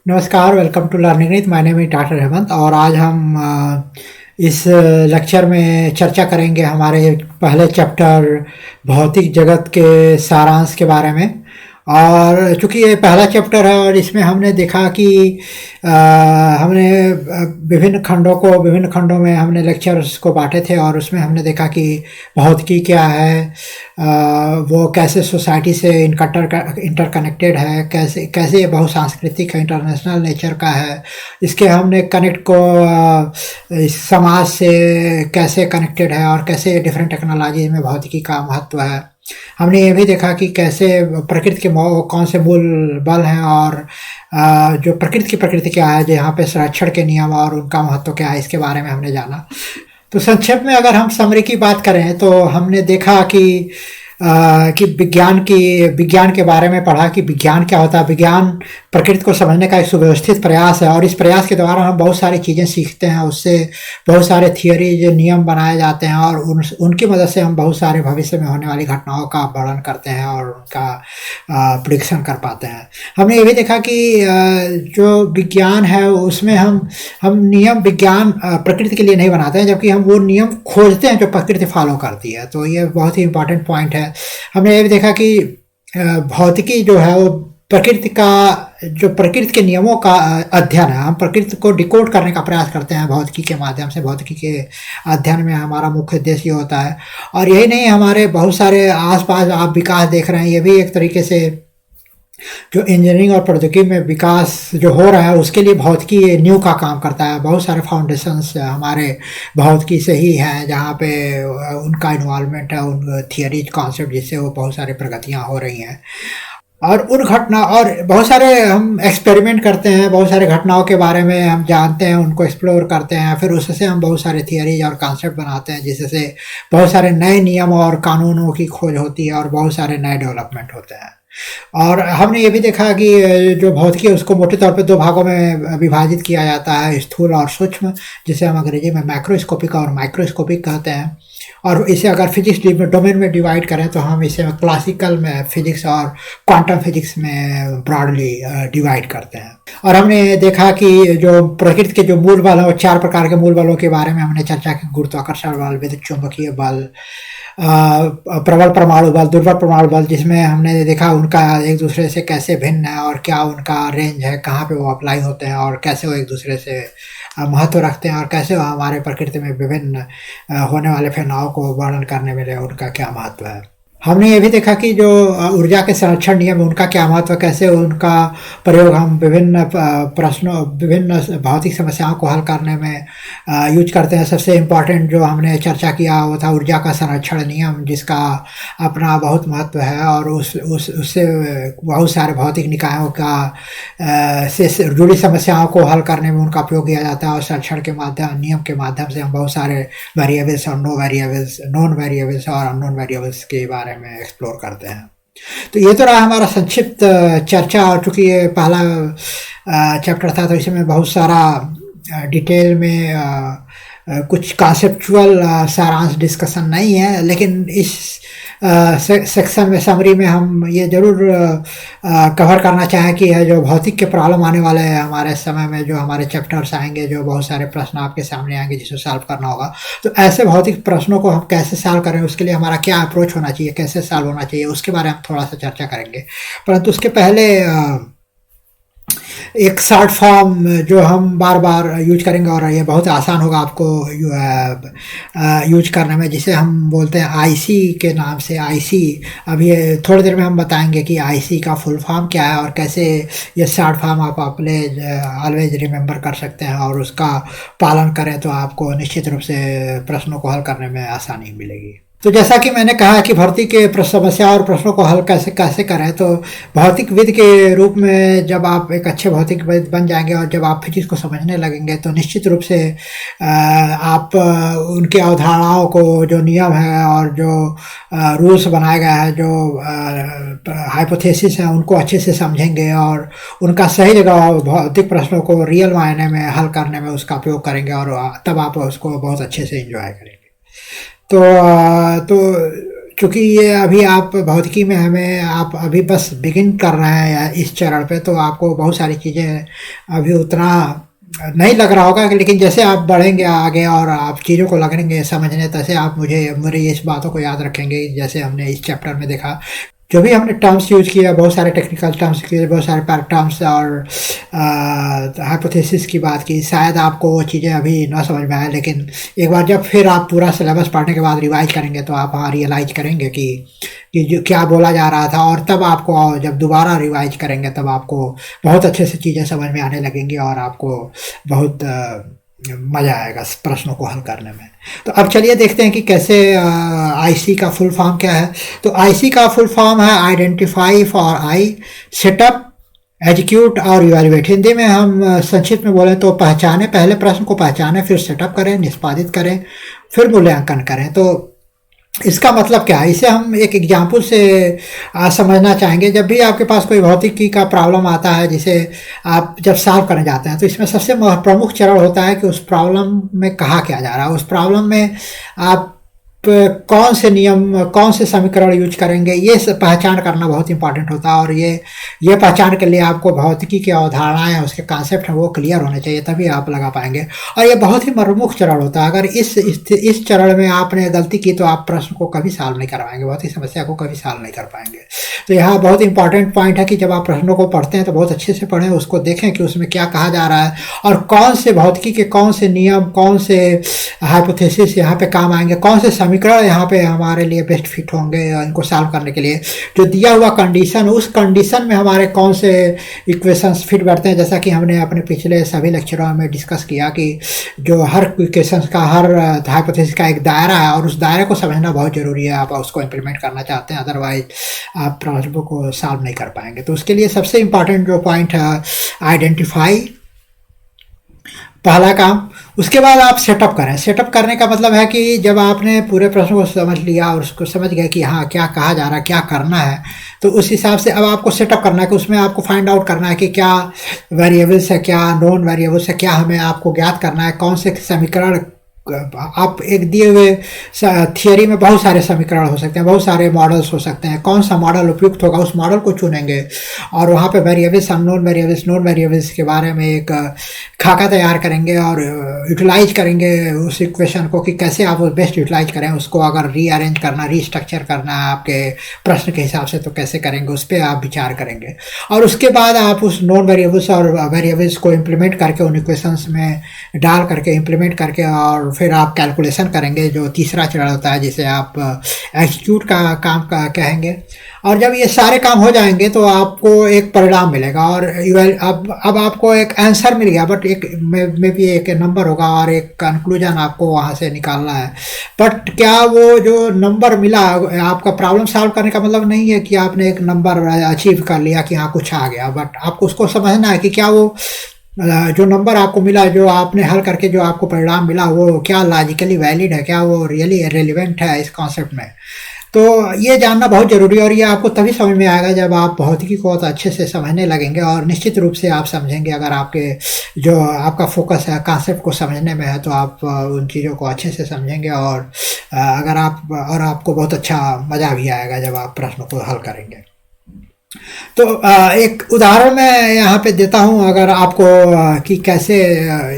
नमस्कार, welcome to learning with my name is doctor Hemant. और आज हम इस लेक्चर में चर्चा करेंगे हमारे पहले चैप्टर भौतिक जगत के सारांश के बारे में। और चूँकि ये पहला चैप्टर है और इसमें हमने देखा कि अ, हमने विभिन्न खंडों में हमने लेक्चर्स को बाँटे थे और उसमें हमने देखा कि भौतिकी क्या है, अ, वो कैसे सोसाइटी से इंटरकनेक्टेड है, कैसे कैसे ये बहुसांस्कृतिक है, इंटरनेशनल नेचर का है। इसके हमने कनेक्ट को इस समाज से कैसे कनेक्टेड है और कैसे डिफरेंट टेक्नोलॉजी में भौतिकी का महत्व है। हमने ये भी देखा कि कैसे प्रकृति के कौन से मूल बल हैं और जो प्रकृति क्या है, जो यहाँ पे संरक्षण के नियम और उनका महत्व क्या है, इसके बारे में हमने जाना। तो संक्षेप में अगर हम समरी की बात करें तो हमने देखा कि विज्ञान के बारे में पढ़ा कि विज्ञान क्या होता है। विज्ञान प्रकृति को समझने का एक सुव्यवस्थित प्रयास है और इस प्रयास के द्वारा हम बहुत सारी चीज़ें सीखते हैं, उससे बहुत सारे थियरीज नियम बनाए जाते हैं और उनकी मदद से हम बहुत सारे भविष्य में होने वाली घटनाओं का वर्णन करते हैं और उनका प्रिडिक्शन कर पाते हैं। हमने ये भी देखा कि जो विज्ञान है उसमें हम नियम विज्ञान प्रकृति के लिए नहीं बनाते हैं, जबकि हम वो नियम खोजते हैं जो प्रकृति फॉलो करती है। तो ये बहुत ही इंपॉर्टेंट पॉइंट है। हमने ये भी देखा कि भौतिकी जो है वो प्रकृति के नियमों का अध्ययन है। हम प्रकृति को डिकोड करने का प्रयास करते हैं भौतिकी के माध्यम से। भौतिकी के अध्ययन में हमारा मुख्य उद्देश्य ये होता है। और यही नहीं, हमारे बहुत सारे आसपास आप विकास देख रहे हैं, ये भी एक तरीके से जो इंजीनियरिंग और प्रौद्योगिकी में विकास जो हो रहा है उसके लिए भौतिकी नींव का काम करता है। बहुत सारे फाउंडेशंस हमारे भौतिकी से ही हैं, जहाँ पे उनका इन्वॉल्वमेंट है, उन थियरीज कॉन्सेप्ट जिससे वो बहुत सारी प्रगतियाँ हो रही हैं। और बहुत सारे हम एक्सपेरिमेंट करते हैं, बहुत सारे घटनाओं के बारे में हम जानते हैं, उनको एक्सप्लोर करते हैं, फिर उससे हम बहुत सारे थियरीज और कॉन्सेप्ट बनाते हैं, जिससे बहुत सारे नए नियम और कानूनों की खोज होती है और बहुत सारे नए डेवलपमेंट होते हैं। और हमने ये भी देखा कि जो भौतिकी है उसको मोटे तौर पे दो भागों में विभाजित किया जाता है, स्थूल और सूक्ष्म, जिसे हम अंग्रेजी में मैक्रोस्कोपिक और माइक्रोस्कोपिक कहते हैं। और इसे अगर फिजिक्स डोमेन में डिवाइड करें तो हम इसे क्लासिकल में फिजिक्स और क्वांटम फिजिक्स में ब्रॉडली डिवाइड करते हैं। और हमने देखा कि जो प्रकृति के जो मूल बल हैं, 4 प्रकार के मूल बलों के बारे में हमने चर्चा की। गुरुत्वाकर्षण बल, विद्युत चुंबकीय बल, प्रबल परमाणु बल, दुर्बल परमाणु बल, जिसमें हमने देखा उनका एक दूसरे से कैसे भिन्न है और क्या उनका रेंज है, कहाँ पे वो अप्लाई होते हैं और कैसे वो एक दूसरे से महत्व रखते हैं और कैसे वो हमारे प्रकृति में विभिन्न होने वाले घटनाओं को वर्णन करने में उनका क्या महत्व है। हमने ये भी देखा कि जो ऊर्जा के संरक्षण नियम, उनका क्या महत्व, कैसे उनका प्रयोग हम विभिन्न भौतिक समस्याओं को हल करने में यूज करते हैं। सबसे इम्पॉर्टेंट जो हमने चर्चा किया वो था ऊर्जा का संरक्षण नियम, जिसका अपना बहुत महत्व है और उससे बहुत सारे भौतिक निकायों का से जुड़ी समस्याओं को हल करने में उनका उपयोग किया जाता है। और संरक्षण के नियम के माध्यम से हम बहुत सारे वेरिएबल्स और नॉन वेरिएबल्स और अननोन वेरिएबल्स के बारे में एक्सप्लोर करते हैं। तो ये तो रहा हमारा संक्षिप्त चर्चा। और चूंकि ये पहला चैप्टर था तो इसमें बहुत सारा डिटेल में कुछ कॉन्सेप्चुअल सारांश डिस्कशन नहीं है, लेकिन इस सेक्शन में समरी में हम ये ज़रूर कवर करना चाहें कि जो भौतिक के प्रॉब्लम आने वाले हैं हमारे समय में, जो हमारे चैप्टर्स आएंगे, जो बहुत सारे प्रश्न आपके सामने आएंगे जिसको सॉल्व करना होगा, तो ऐसे भौतिक प्रश्नों को हम कैसे सॉल्व करें, उसके लिए हमारा क्या अप्रोच होना चाहिए, कैसे सॉल्व होना चाहिए, उसके बारे में हम थोड़ा सा चर्चा करेंगे। परंतु उसके पहले एक शॉर्ट फॉर्म जो हम बार बार यूज करेंगे और ये बहुत आसान होगा आपको यूज करने में, जिसे हम बोलते हैं आईसी के नाम से। आईसी अभी थोड़ी देर में हम बताएंगे कि आईसी का फुल फॉर्म क्या है और कैसे ये शॉर्ट फॉर्म आप अपने ऑलवेज रिमेंबर कर सकते हैं और उसका पालन करें तो आपको निश्चित रूप से प्रश्नों को हल करने में आसानी मिलेगी। तो जैसा कि मैंने कहा कि भौतिक के समस्या और प्रश्नों को हल कैसे कैसे करें, तो भौतिकविद के रूप में जब आप एक अच्छे भौतिकविद बन जाएंगे और जब आप फिजिक्स को समझने लगेंगे तो निश्चित रूप से आप उनकी अवधारणाओं को, जो नियम है और जो रूल्स बनाए गए हैं, जो हाइपोथेसिस हैं, उनको अच्छे से समझेंगे और उनका सही जगह भौतिक प्रश्नों को रियल मायने में हल करने में उसका उपयोग करेंगे और तब आप उसको बहुत अच्छे से एंजॉय करेंगे। तो चूँकि ये अभी आप भौतिकी में हमें आप अभी बस बिगिन कर रहे हैं इस चरण पे, तो आपको बहुत सारी चीज़ें अभी उतना नहीं लग रहा होगा, लेकिन जैसे आप बढ़ेंगे आगे और आप चीज़ों को लगेंगे समझने, तैसे आप मेरी इस बातों को याद रखेंगे। जैसे हमने इस चैप्टर में देखा, जो भी हमने टर्म्स यूज़ किया, बहुत सारे टेक्निकल टर्म्स किए, बहुत सारे पैर टर्म्स और हाइपोथेसिस की बात की। शायद आपको वो चीज़ें अभी ना समझ में आए, लेकिन एक बार जब फिर आप पूरा सिलेबस पढ़ने के बाद रिवाइज करेंगे तो आप वहाँ रियलाइज करेंगे कि जो क्या बोला जा रहा था, और तब आपको जब दोबारा रिवाइज करेंगे तब आपको बहुत अच्छे से चीज़ें समझ में आने लगेंगी और आपको बहुत मज़ा आएगा प्रश्नों को हल करने में। तो अब चलिए देखते हैं कि कैसे आईसी का फुल फॉर्म क्या है। तो आईसी का फुल फॉर्म है identify for I, setup, execute और इवैल्यूएट। हिंदी में हम संक्षिप्त में बोलें तो पहचाने, पहले प्रश्न को पहचाने, फिर सेटअप करें, निष्पादित करें, फिर मूल्यांकन करें। तो इसका मतलब क्या है, इसे हम एक एग्जाम्पल से समझना चाहेंगे। जब भी आपके पास कोई भौतिकी का प्रॉब्लम आता है जिसे आप जब सॉल्व करने जाते हैं, तो इसमें सबसे प्रमुख चरण होता है कि उस प्रॉब्लम में कहा क्या जा रहा है, उस प्रॉब्लम में आप कौन से नियम, कौन से समीकरण यूज करेंगे, ये पहचान करना बहुत इंपॉर्टेंट होता है। और ये पहचान के लिए आपको भौतिकी की अवधारणाएं, उसके कॉन्सेप्ट हैं, वो क्लियर होने चाहिए, तभी आप लगा पाएंगे। और ये बहुत ही प्रमुख चरण होता है। अगर इस चरण में आपने गलती की तो आप प्रश्न को कभी सॉल्व नहीं कर पाएंगे, बहुत ही समस्या को कभी सॉल्व नहीं कर पाएंगे। तो यहाँ बहुत इंपॉर्टेंट पॉइंट है कि जब आप प्रश्नों को पढ़ते हैं तो बहुत अच्छे से पढ़ें, उसको देखें कि उसमें क्या कहा जा रहा है और कौन से भौतिकी के कौन से नियम, कौन से हाइपोथेसिस यहाँ पे काम आएंगे, कौन से समीकरण यहाँ पे हमारे लिए बेस्ट फिट होंगे इनको सॉल्व करने के लिए। जो दिया हुआ कंडीशन, उस कंडीशन में हमारे कौन से इक्वेशंस फिट बैठते हैं। जैसा कि हमने अपने पिछले सभी लेक्चरों में डिस्कस किया कि जो हर इक्वेशंस का, हर हाइपोथेसिस का एक दायरा है और उस दायरे को समझना बहुत ज़रूरी है। आप उसको इम्प्लीमेंट करना चाहते हैं, अदरवाइज आप प्रॉब्लम को सॉल्व नहीं कर पाएंगे। तो उसके लिए सबसे इम्पॉर्टेंट जो पॉइंट है आइडेंटिफाई, पहला काम। उसके बाद आप सेटअप करें। सेटअप करने का मतलब है कि जब आपने पूरे प्रश्न को समझ लिया और उसको समझ गए कि हाँ क्या कहा जा रहा है, क्या करना है, तो उस हिसाब से अब आपको सेटअप करना है कि उसमें आपको फाइंड आउट करना है कि क्या वेरिएबल्स है, क्या नॉन वेरिएबल्स है, क्या हमें आपको ज्ञात करना है, कौन से समीकरण। आप एक दिए हुए थियरी में बहुत सारे समीकरण हो सकते हैं, बहुत सारे मॉडल्स हो सकते हैं, कौन सा मॉडल उपयुक्त होगा उस मॉडल को चुनेंगे और वहाँ पे वेरिएबल्स, नॉन वेरिएबल्स के बारे में एक खाका तैयार करेंगे और यूटिलाइज करेंगे उस इक्वेशन को कि कैसे आप बेस्ट यूटिलाइज करें उसको। अगर रीअरेंज करना, रीस्ट्रक्चर करना है आपके प्रश्न के हिसाब से तो कैसे करेंगे, उस पर आप विचार करेंगे। और उसके बाद आप उस नॉन वेरिएबल्स और वेरिएबल्स को इम्प्लीमेंट करके उन इक्वेशंस में डाल करके इम्प्लीमेंट करके और फिर आप कैलकुलेशन करेंगे, जो तीसरा चरण होता है जिसे आप एग्जीक्यूट का काम का कहेंगे। और जब ये सारे काम हो जाएंगे तो आपको एक परिणाम मिलेगा और अब आपको एक आंसर मिल गया, बट एक में भी एक नंबर होगा और एक कंक्लूजन आपको वहाँ से निकालना है। बट क्या वो जो नंबर मिला, आपका प्रॉब्लम सॉल्व करने का मतलब नहीं है कि आपने एक नंबर अचीव कर लिया कि हाँ कुछ आ गया, बट आपको उसको समझना है कि क्या वो जो नंबर आपको मिला, जो आपने हल करके जो आपको परिणाम मिला, वो क्या लॉजिकली वैलिड है, क्या वो रियली रेलिवेंट है इस कॉन्सेप्ट में। तो ये जानना बहुत ज़रूरी है और ये आपको तभी समझ में आएगा जब आप भौतिकी को बहुत अच्छे से समझने लगेंगे। और निश्चित रूप से आप समझेंगे, अगर आपके जो आपका फोकस है कॉन्सेप्ट को समझने में है तो आप उन चीज़ों को अच्छे से समझेंगे और अगर आपको बहुत अच्छा मज़ा भी आएगा जब आप प्रश्नों को हल करेंगे। तो एक उदाहरण मैं यहाँ पे देता हूँ अगर आपको कि कैसे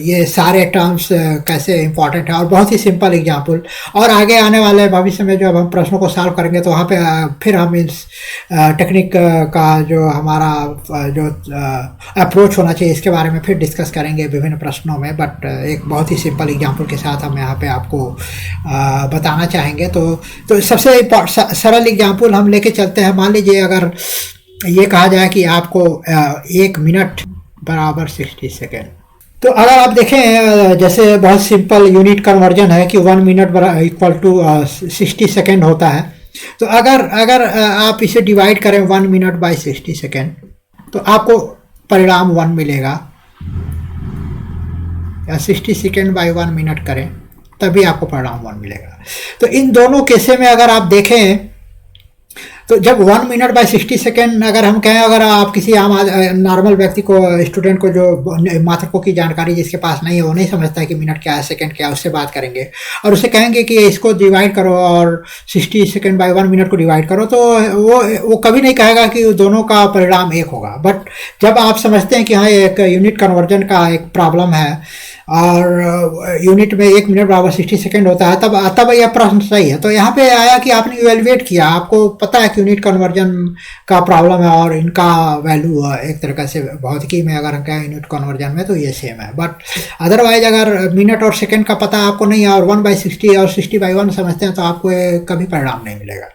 ये सारे टर्म्स कैसे इम्पोर्टेंट है, और बहुत ही सिंपल एग्जांपल। और आगे आने वाले भविष्य में जब हम प्रश्नों को सॉल्व करेंगे तो वहाँ पे फिर हम इस टेक्निक का जो हमारा जो अप्रोच होना चाहिए इसके बारे में फिर डिस्कस करेंगे विभिन्न प्रश्नों में। बट एक बहुत ही सिंपल एग्जांपल के साथ हम यहाँ पे आपको बताना चाहेंगे। तो सबसे सरल एग्जांपल हम लेके चलते हैं। मान लीजिए अगर ये कहा जाए कि आपको 1 मिनट बराबर 60 सेकेंड, तो अगर आप देखें जैसे बहुत सिंपल यूनिट कन्वर्जन है कि 1 मिनट इक्वल टू 60 सेकेंड होता है। तो अगर आप इसे डिवाइड करें 1 मिनट बाई 60 सेकेंड तो आपको परिणाम 1 मिलेगा, या 60 सेकेंड बाई 1 मिनट करें तभी आपको परिणाम 1 मिलेगा। तो इन दोनों केसे में अगर आप देखें तो जब 1 मिनट बाय 60 सेकेंड अगर हम कहें, अगर आप किसी आम नॉर्मल व्यक्ति को, स्टूडेंट को, जो मात्रकों की जानकारी जिसके पास नहीं है, वो नहीं समझता है कि मिनट क्या है, सेकंड क्या है, उससे बात करेंगे और उसे कहेंगे कि इसको डिवाइड करो और 60 सेकेंड बाय 1 मिनट को डिवाइड करो, तो वो कभी नहीं कहेगा कि दोनों का परिणाम एक होगा। बट जब आप समझते हैं कि हाँ एक यूनिट कन्वर्जन का एक प्रॉब्लम है और यूनिट में 1 मिनट बराबर 60 सेकेंड होता है, तब यह प्रश्न सही है। तो यहाँ पे आया कि आपने इवेलुएट किया, आपको पता है कि यूनिट कन्वर्जन का प्रॉब्लम है और इनका वैल्यू एक तरह से भौतिकी में अगर हम कहें यूनिट कन्वर्जन में तो ये सेम है। बट अदरवाइज अगर मिनट और सेकेंड का पता आपको नहीं है और 1/60 और 60/1 समझते हैं तो आपको कभी परिणाम नहीं मिलेगा।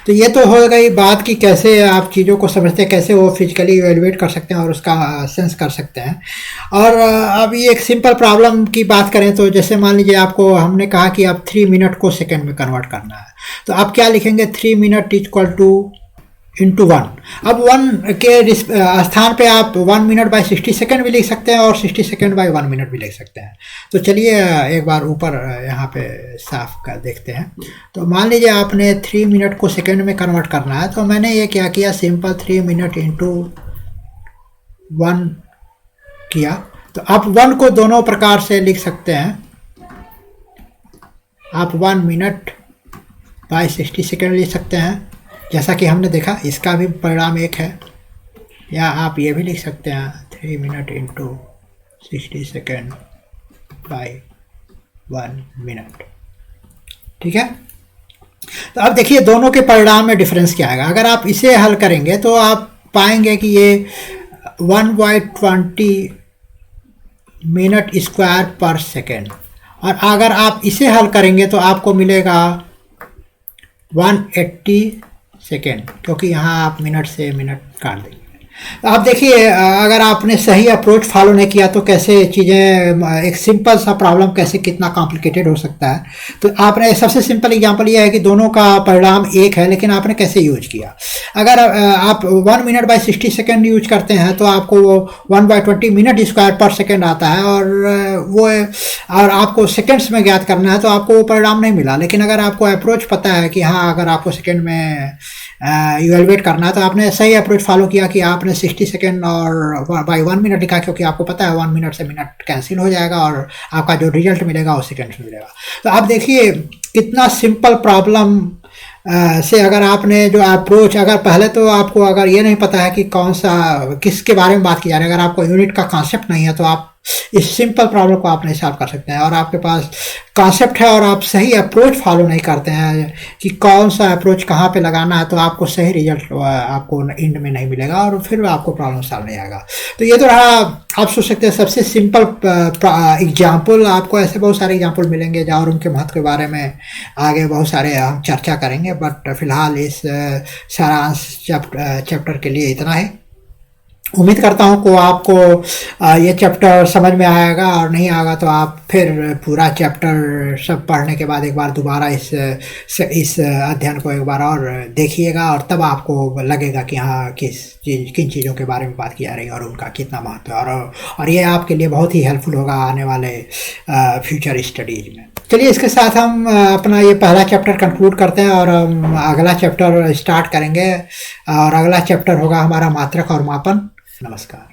तो ये तो हो गई बात कि कैसे आप चीज़ों को समझते हैं, कैसे वो फिजिकली इवेलुएट कर सकते हैं और उसका सेंस कर सकते हैं। और अब ये एक सिंपल प्रॉब्लम की बात करें तो जैसे मान लीजिए आपको हमने कहा कि आप 3 मिनट को सेकंड में कन्वर्ट करना है, तो आप क्या लिखेंगे, 3 मिनट इक्वल टू इंटू 1। अब 1 के स्थान पे आप 1 मिनट बाय 60 सेकेंड भी लिख सकते हैं और 60 सेकेंड बाय 1 मिनट भी लिख सकते हैं। तो चलिए एक बार ऊपर यहाँ पे साफ कर देखते हैं। तो मान लीजिए आपने 3 मिनट को सेकेंड में कन्वर्ट करना है, तो मैंने ये क्या किया, सिंपल 3 मिनट इंटू 1 किया। तो आप 1 को दोनों प्रकार से लिख सकते हैं, आप 1 मिनट बाय 60 सेकेंड लिख सकते हैं जैसा कि हमने देखा, इसका भी परिणाम एक है, या आप ये भी लिख सकते हैं 3 minute into 60 second by 1 minute. ठीक है, तो अब देखिए दोनों के परिणाम में डिफरेंस क्या आएगा। अगर आप इसे हल करेंगे तो आप पाएंगे कि ये 1/20 मिनट स्क्वायर पर सेकेंड, और अगर आप इसे हल करेंगे तो आपको मिलेगा 180 सेकेंड, क्योंकि यहाँ आप मिनट से मिनट काट देंगे। आप देखिए अगर आपने सही अप्रोच फॉलो नहीं किया तो कैसे चीज़ें, एक सिंपल सा प्रॉब्लम कैसे कितना कॉम्प्लिकेटेड हो सकता है। तो आपने सबसे सिंपल एग्जांपल ये है कि दोनों का परिणाम एक है, लेकिन आपने कैसे यूज किया। अगर आप 1 मिनट बाय 60 सेकेंड यूज करते हैं तो आपको 1/20 मिनट स्क्वायर पर सेकेंड आता है, और आपको सेकेंड्स में ज्ञात करना है तो आपको वो परिणाम नहीं मिला। लेकिन अगर आपको अप्रोच पता है कि हाँ अगर आपको सेकेंड में इवेलुएट करना है तो आपने सही अप्रोच फॉलो किया कि आपने 60 सेकेंड और बाय 1 मिनट लिखा, क्योंकि आपको पता है 1 मिनट से मिनट कैंसिल हो जाएगा और आपका जो रिजल्ट मिलेगा वो सेकेंड्स में मिलेगा। तो आप देखिए कितना सिंपल प्रॉब्लम से अगर आपने जो अप्रोच, अगर पहले तो आपको अगर ये नहीं पता है कि कौन सा किसके बारे में बात की जा रही है, अगर आपको यूनिट का कॉन्सेप्ट नहीं है तो आप इस सिंपल प्रॉब्लम को आप नहीं सॉल्व कर सकते हैं। और आपके पास कॉन्सेप्ट है और आप सही अप्रोच फॉलो नहीं करते हैं कि कौन सा अप्रोच कहाँ पे लगाना है, तो आपको सही रिजल्ट आपको एंड में नहीं मिलेगा और फिर आपको प्रॉब्लम सॉल्व नहीं आएगा। तो ये तो रहा, आप सोच सकते हैं सबसे सिंपल एग्जाम्पल। आपको ऐसे बहुत सारे एग्जाम्पल मिलेंगे और उनके महत्व के बारे में आगे बहुत सारे हम चर्चा करेंगे। बट फिलहाल इस सारांश चैप्टर के लिए इतना है। उम्मीद करता हूँ कि आपको ये चैप्टर समझ में आएगा, और नहीं आएगा तो आप फिर पूरा चैप्टर सब पढ़ने के बाद एक बार दोबारा इस अध्ययन को एक बार और देखिएगा, और तब आपको लगेगा कि हाँ किन चीज़ों के बारे में बात की जा रही है और उनका कितना महत्व है, और ये आपके लिए बहुत ही हेल्पफुल होगा आने वाले फ्यूचर स्टडीज़ में। चलिए इसके साथ हम अपना ये पहला चैप्टर कंक्लूड करते हैं और हम अगला चैप्टर स्टार्ट करेंगे, और अगला चैप्टर होगा हमारा मात्रक और मापन। नमस्कार।